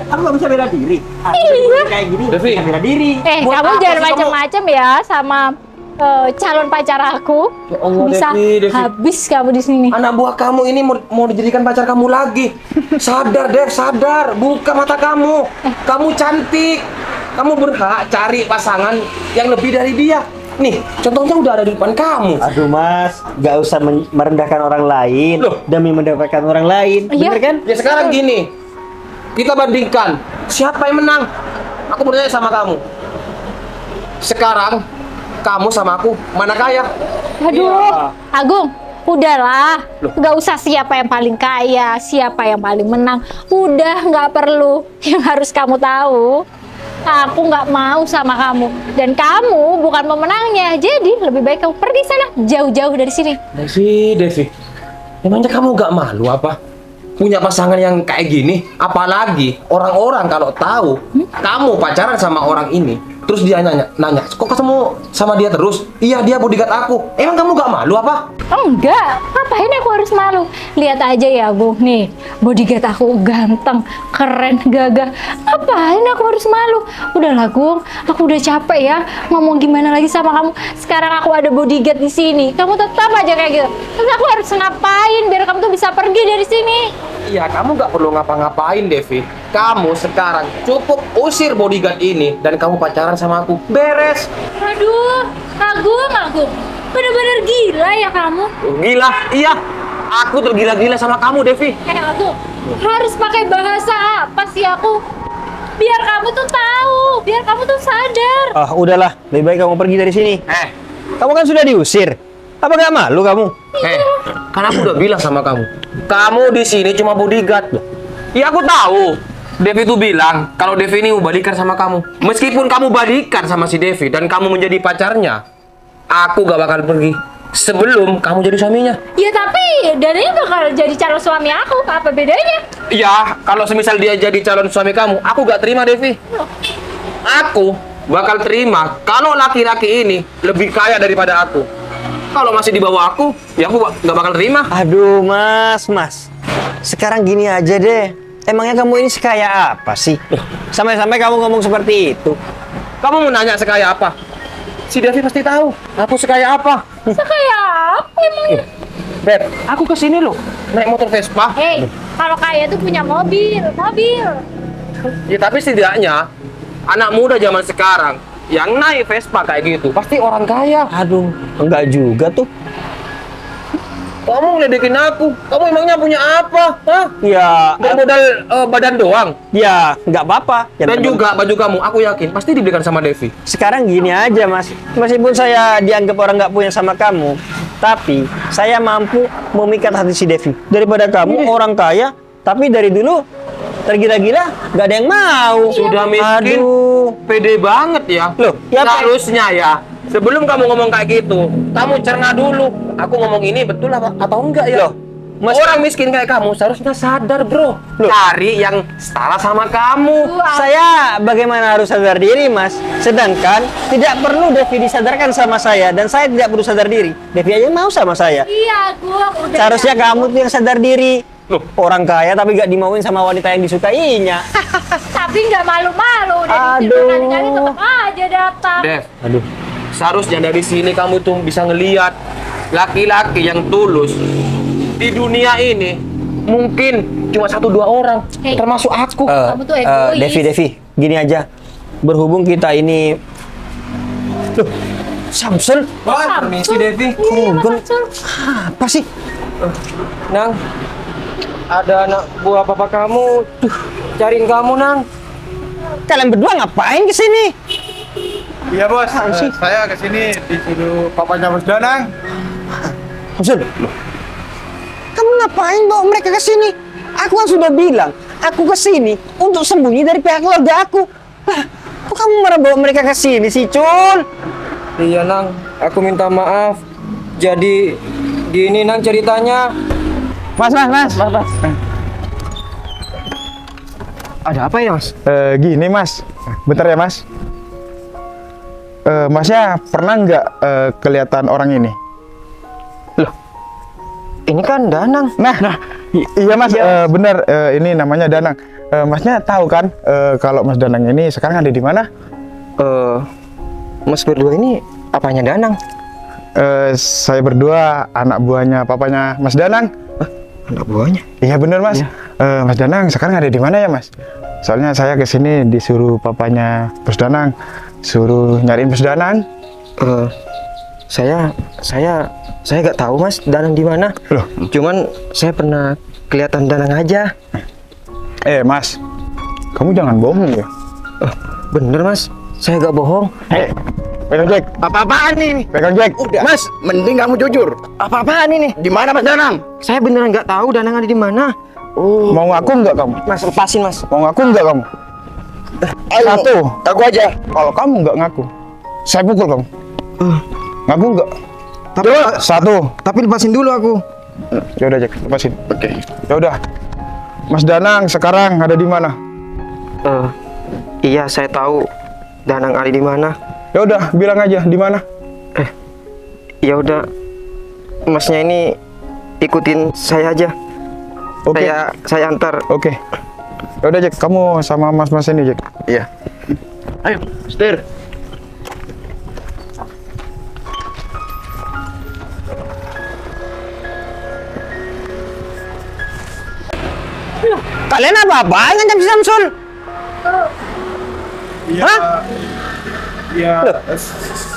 Aku gak bisa bela diri. Aku Iya. kayak gini, Devi. bisa bela diri. Buat Kamu apa jangan sih macam-macam ya sama calon pacar aku. Ya Allah, Bisa Devi. habis kamu di sini. Anak buah kamu ini mau dijadikan pacar kamu lagi. Sadar, Dev, sadar. Buka mata kamu. Kamu cantik. Kamu berhak cari pasangan yang lebih dari dia. Nih, contohnya udah ada di depan kamu. Aduh mas, gak usah merendahkan orang lain Loh. demi mendapatkan orang lain, Iya. bener kan? Ya sekarang gini, kita bandingkan siapa yang menang. Aku bertanya sama kamu. Sekarang kamu sama aku mana kaya? Aduh, Agung, udahlah. Nggak usah siapa yang paling kaya, siapa yang paling menang. Udah, nggak perlu. Yang harus kamu tahu, aku nggak mau sama kamu. Dan kamu bukan pemenangnya. Jadi lebih baik kamu pergi sana, jauh-jauh dari sini. Devi, emangnya kamu gak malu apa? Punya pasangan yang kayak gini? Apalagi orang-orang kalau tahu kamu pacaran sama orang ini, terus dia nanya, kok ketemu sama dia terus? Iya, dia bodyguard aku. Emang kamu gak malu apa? Enggak, ngapain aku harus malu? Lihat aja ya, Gung. Nih, bodyguard aku ganteng, keren, gagah. Ngapain aku harus malu? Udahlah, Gung. Aku udah capek ya ngomong gimana lagi sama kamu. Sekarang aku ada bodyguard di sini. Kamu tetap aja kayak gitu. Terus aku harus ngapain biar kamu tuh bisa pergi dari sini? Iya, kamu gak perlu ngapa-ngapain, Devi. Kamu sekarang cukup usir bodyguard ini dan kamu pacaran sama aku. Beres. Aduh, Agung. Bener-bener gila ya kamu. Gila, iya. Aku tergila-gila sama kamu, Devi. Agung, harus pakai bahasa apa sih aku? Biar kamu tuh tahu, biar kamu tuh sadar. Ah udahlah, lebih baik kamu pergi dari sini. Kamu kan sudah diusir. Apa gak malu kamu? Kan aku udah bilang sama kamu di sini cuma bodyguard. Ya aku tahu. Devi tuh bilang kalau Devi ini mau balikan sama kamu. Meskipun kamu balikan sama si Devi dan kamu menjadi pacarnya, aku gak bakal pergi sebelum kamu jadi suaminya. Ya tapi Dananya bakal jadi calon suami aku, apa bedanya? Ya, kalau semisal dia jadi calon suami kamu, aku gak terima, Devi. Aku bakal terima kalau laki-laki ini lebih kaya daripada aku. Kalau masih di bawah aku, ya aku gak bakal terima. Aduh mas. Sekarang gini aja deh. Emangnya kamu ini sekaya apa sih? Sampai-sampai kamu ngomong seperti itu. Kamu mau nanya sekaya apa? Si Devi pasti tahu aku sekaya apa. Sekaya apa emangnya? Beb, aku kesini loh naik motor Vespa. Hei, kalau kaya tuh punya mobil. Ya tapi setidaknya anak muda zaman sekarang yang naik Vespa kayak gitu pasti orang kaya. Aduh, enggak juga tuh. Kamu ngeledekin aku. Kamu emangnya punya apa? Hah? Ya, Bermodal badan doang. ya nggak apa-apa. Yang Dan penting- juga baju kamu, aku yakin pasti dibelikan sama Devi. Sekarang gini aja mas, meskipun saya dianggap orang nggak punya sama kamu, tapi saya mampu memikat hati si Devi. Daripada kamu orang kaya, tapi dari dulu tergila-gila nggak ada yang mau. Sudah miskin, Aduh. pede banget ya. Loh, ya, Pak. Seharusnya ya, sebelum kamu ngomong kayak gitu, kamu cerna dulu. Aku ngomong ini betul apa atau enggak ya? Loh, Orang miskin kayak kamu seharusnya sadar, bro. Cari yang setara sama kamu. Saya bagaimana harus sadar diri, Mas? Sedangkan tidak perlu Devi disadarkan sama saya dan saya tidak perlu sadar diri. Devi aja mau sama saya. Iya, Gung. Udah. Seharusnya kamu tuh yang sadar diri. Loh, orang kaya tapi gak dimauin sama wanita yang disukainya. Tapi nggak malu-malu. Udah Aduh. ditipu kali-kali tetap aja datang. Dev, Aduh. seharusnya dari sini kamu tuh bisa ngelihat laki-laki yang tulus di dunia ini mungkin cuma 1-2 orang, Hei. termasuk aku. Kamu tuh egois. Devi, gini aja. Berhubung kita ini... Loh, Samsul? Permisi Devi. Iya, Mas Gung. Samsul. Apa sih? Nang, ada anak buah papa kamu tuh cariin kamu, Nang. Kalian berdua ngapain kesini? Iya bos, saya kesini disuruh papanya Bos Danang. Samsul, loh. Kamu ngapain bawa mereka ke sini? Aku kan sudah bilang, aku ke sini untuk sembunyi dari pihak keluarga aku. Lah, kok kamu marah bawa mereka ke sini sih, Cul? Iya, Nang. Aku minta maaf. Jadi gini, Nang, ceritanya. Mas. Ada apa ya, Mas? Gini mas, bentar ya mas. Masnya pernah nggak kelihatan orang ini? Ini kan Danang. Nah, iya mas, bener. Ini namanya Danang. Masnya tahu kan kalau Mas Danang ini sekarang ada di mana? Mas berdua ini apanya Danang? Saya berdua anak buahnya papanya Mas Danang. Anak buahnya? Iya bener mas. Mas Danang sekarang ada di mana ya mas? Soalnya saya kesini disuruh papanya Bos Danang, suruh nyariin Bos Danang. Saya nggak tahu Mas Danang di mana. Loh? Cuman saya pernah kelihatan Danang aja. Mas, kamu jangan bohong ya. Bener Mas, saya nggak bohong. Pegang Jack. Apa-apaan ini? Pegang Jack. Mas, mending kamu jujur. Apa-apaan ini? Di mana Mas Danang? Saya beneran nggak tahu Danang ada di mana. Mau ngaku nggak kamu? Mas lepasin Mas. Mau ngaku nggak kamu? Ayo, Satu. aku aja. Kalau kamu nggak ngaku, saya pukul kamu. Ngaku nggak? Tapi, Satu. tapi lepasin dulu aku. Ya udah Jack, lepasin. Oke. Ya udah. Mas Danang sekarang ada di mana? Iya saya tahu Danang ada di mana. Ya udah, bilang aja di mana. Ya udah, Masnya ini ikutin saya aja. Oke. Saya antar. Oke. Ya udah Jack, kamu sama mas-mas ini Jack. Iya. Ayo, setir. Kalian apa-apaan ngancam si Samsul? Hah? Ya,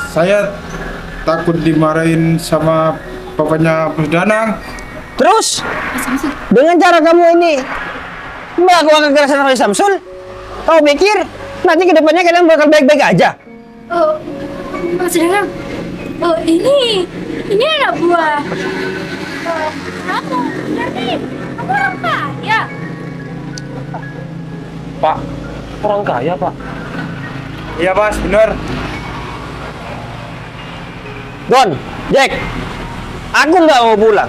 saya takut dimarahin sama papanya Bos Danang. Terus? Dengan cara kamu ini melakukan kekerasan oleh Samsul? Kau pikir nanti kedepannya kalian bakal baik-baik aja? Mas Danang. Ini anak buah. Kamu, jadi kamu orang kaya. Pak, orang kaya, Pak. Iya mas, bener. Don, Jack, aku nggak mau pulang.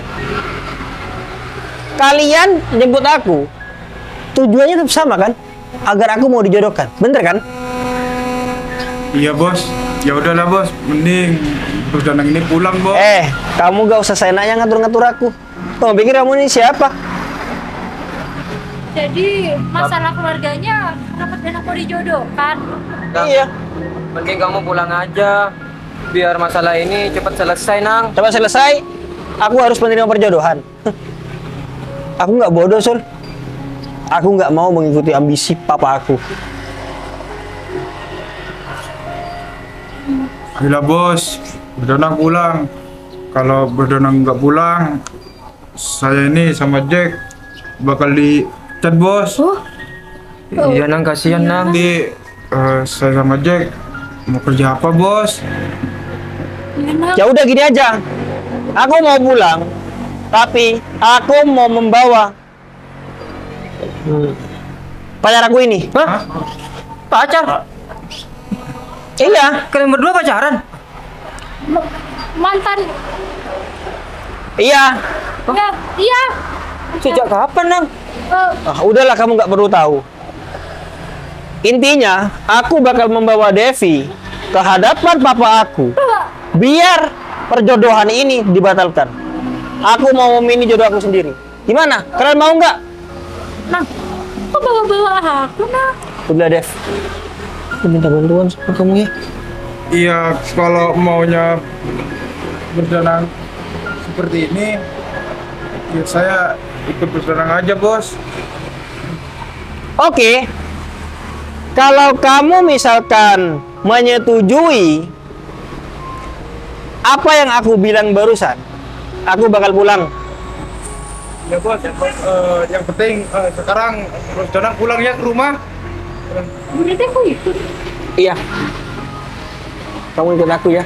Kalian jemput aku, tujuannya tetap sama kan? Agar aku mau dijodohkan, bener kan? Iya bos. Ya udahlah bos, mending Bos Danang ini pulang bos. Kamu gak usah seenaknya ngatur-ngatur aku. Kamu pikir kamu ini siapa? Jadi masalah keluarganya kenapa Danang mau dijodohkan? Iya. Mending kamu pulang aja. Biar masalah ini cepat selesai, Nang. Coba selesai, aku harus menerima perjodohan. Aku nggak bodoh, Sul. Aku nggak mau mengikuti ambisi papa aku. Gila bos, Bos Danang pulang. Kalau Bos Danang nggak pulang, saya ini sama Jack bakal dicat bos. Iya, Nang, kasihan, Nang. Nanti saya sama Jack mau kerja apa bos? Ya udah gini aja. Aku mau pulang, tapi aku mau membawa pacar aku ini. Hah? Pacar? Iya, Kalian berdua pacaran? Mantan iya. Ya, iya. Sejak kapan, Nang? Eh, Udahlah, kamu nggak perlu tahu. Intinya, aku bakal membawa Devi ke hadapan papa aku. Biar perjodohan ini dibatalkan. Aku mau memilih jodoh aku sendiri. Gimana? Kalian mau nggak? Nah, kok bawa-bawa aku, nah? Udah, Dev. Aku minta bantuan sama kamu ya. Iya, kalau maunya berdanang seperti ini, ya saya ikut berdanang aja, Bos. Oke. Kalau kamu misalkan menyetujui apa yang aku bilang barusan, aku bakal pulang. Ya, Bos. Yang penting sekarang Bos Danang pulang ya ke rumah. Berarti aku ikut. Iya. Kamu ikut aku ya.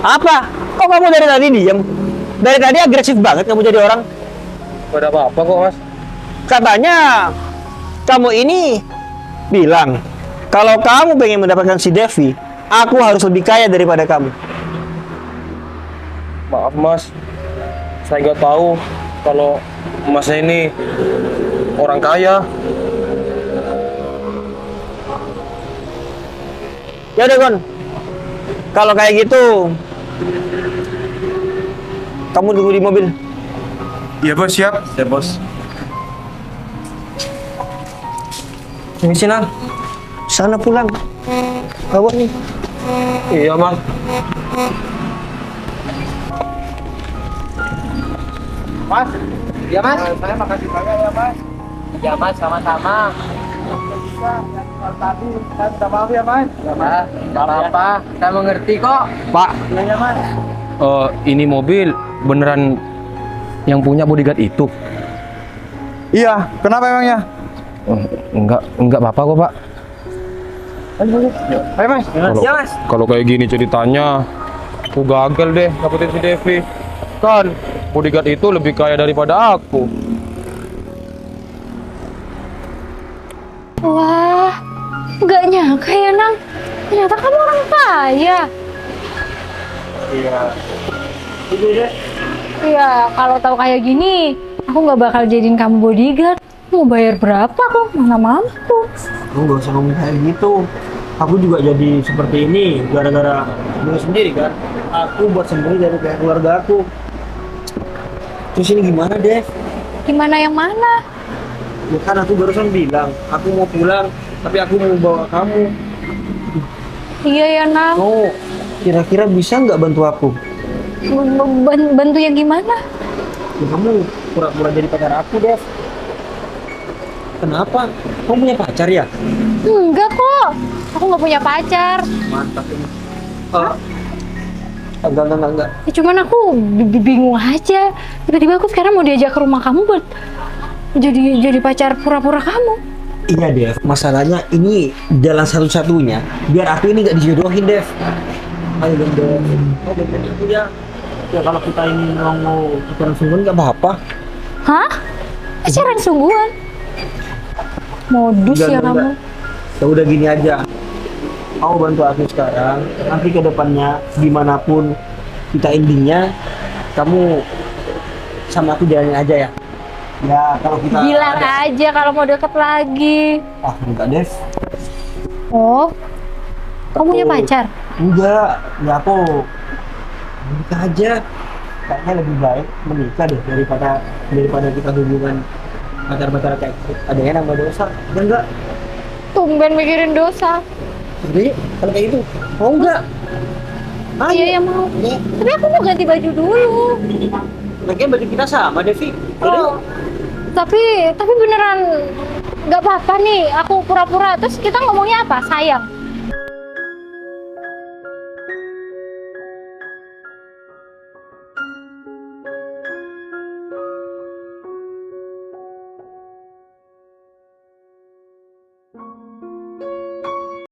Apa? Kok kamu dari tadi diam? Dari tadi agresif banget kamu jadi orang. Gak ada apa-apa kok, Mas. Katanya kamu ini bilang kalau kamu pengen mendapatkan si Devi, aku harus lebih kaya daripada kamu. Maaf, Mas. Saya nggak tahu kalau Mas ini orang kaya. Ya udah, Gon. Kalau kayak gitu, kamu tunggu di mobil. Iya, Bos, siap. Ya, Bos. Ini sih, Nang. Sana pulang. Bawa nih. Iya, Mas. Mas, ya Mas. Saya makasih banyak ya, Mas. Ya Mas, sama-sama. Tadi saya minta maaf ya, Mas. Ya Mas, nggak apa-apa. Saya mengerti kok. Pak, Iya, Mas. ini mobil beneran yang punya bodyguard itu? Iya, kenapa emangnya? Enggak apa-apa kok, Pak. Ayo, Mas. Kalau kayak gini ceritanya, aku gagal deh dapetin si Devi. Kan bodyguard itu lebih kaya daripada aku. Wah, nggak nyangka ya, Nang. Ternyata kamu orang kaya. Iya. Iya, kalau tahu kayak gini, aku nggak bakal jadiin kamu bodyguard. Mau bayar berapa kok? Mana mampu. Kamu gak usah ngomong kayak gitu. Aku juga jadi seperti ini gara-gara diri sendiri kan. Aku buat sendiri dari pihak keluarga aku. Terus ini gimana, Dev? Gimana yang mana? Ya kan aku barusan bilang, aku mau pulang, tapi aku mau bawa kamu. Iya ya, Nang. Kamu kira-kira bisa nggak bantu aku? Bantu yang gimana? Ya, kamu pura-pura jadi pacar aku, Dev. Kenapa? Kamu punya pacar ya? Enggak kok. Aku nggak punya pacar. Mantap ini. Enggak. Ya, cuman aku bingung aja. Tiba-tiba aku sekarang mau diajak ke rumah kamu buat jadi pacar pura-pura kamu. Iya, Dev. Masalahnya ini jalan satu-satunya biar aku ini nggak dijodohin, Dev. Ayo dong, Dev. Oh, bener aku ya. Ya kalau kita ini mau pacaran sungguhan nggak apa-apa. Hah? Pacaran sungguhan? Modus ya kamu. Ya udah gini aja. Kamu bantu aku sekarang. Nanti ke depannya gimana pun kita endingnya, kamu sama aku jalanin aja ya. Ya kalau kita Bilang aja kalau mau deket lagi. enggak, Dev. Oh, kamu punya pacar? Enggak, ya aku menikah aja. Kayaknya lebih baik menikah deh daripada kita hubungan pacar-pacar kayak gitu. Ada yang nambah dosa, ya enggak? Tumben mikirin dosa. Jadi kalau kayak gitu, mau enggak? Ayo. Iya ya mau. Ya. Tapi aku mau ganti baju dulu. Lagian baju kita sama, Devi. Oh, tapi beneran nggak apa-apa nih. Aku pura-pura terus kita ngomongnya apa? Sayang.